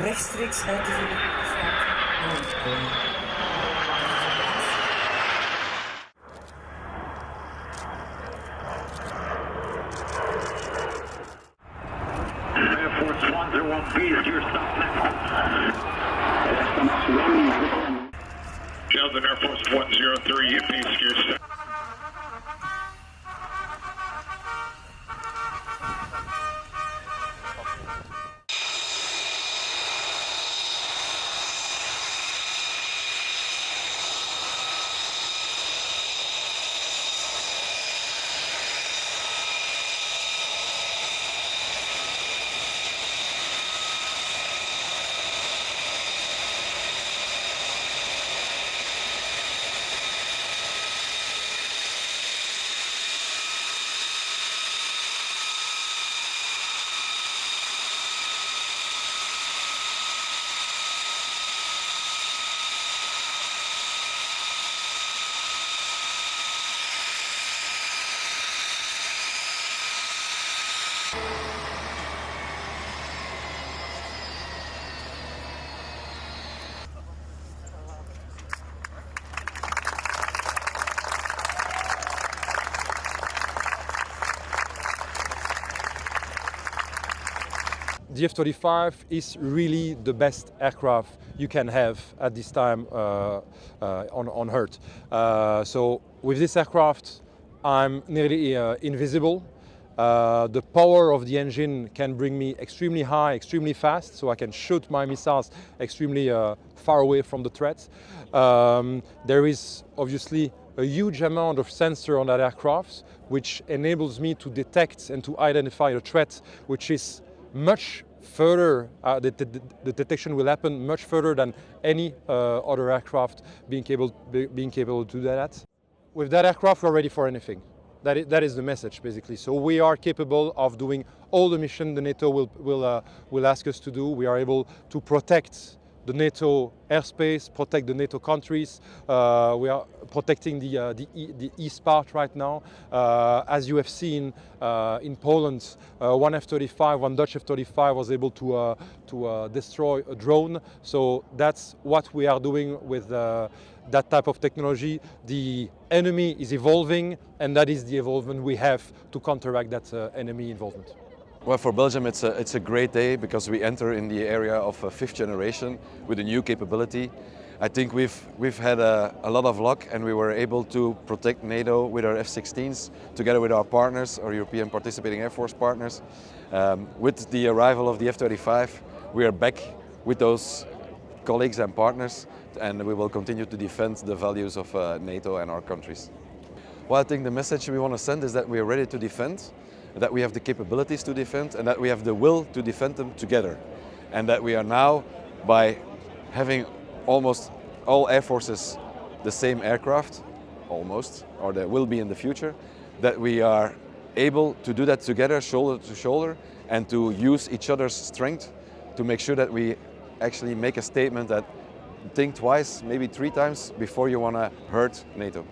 rechtstreeks uit de Verenigde Staten. Air Force 101B is your stop now. Sheldon Air Force 103, base your stop. The F-35 is really the best aircraft you can have at this time on Earth. So with this aircraft, I'm nearly invisible. The power of the engine can bring me extremely high, extremely fast, so I can shoot my missiles extremely far away from the threat. There is obviously a huge amount of sensor on that aircraft, which enables me to detect and to identify a threat which is much further, the detection will happen much further than any other aircraft being able to do that. With that aircraft, we're ready for anything. That is the message, basically. So we are capable of doing all the mission the NATO will ask us to do. We are able to protect the NATO airspace, protect the NATO countries. We are protecting the east part right now. As you have seen in Poland, one F-35, one Dutch F-35 was able to destroy a drone. So that's what we are doing with that type of technology. The enemy is evolving, and that is the evolvement we have to counteract that enemy involvement. Well, for Belgium it's a great day because we enter in the area of fifth generation with a new capability. I think we've had a lot of luck, and we were able to protect NATO with our F-16s together with our partners, our European participating Air Force partners. With the arrival of the F-35, we are back with those colleagues and partners, and we will continue to defend the values of NATO and our countries. Well, I think the message we want to send is that we are ready to defend, that we have the capabilities to defend, and that we have the will to defend them together. And that we are now, by having almost all air forces the same aircraft, almost, or there will be in the future, that we are able to do that together, shoulder to shoulder, and to use each other's strength to make sure that we actually make a statement that think twice, maybe 3 times before you want to hurt NATO.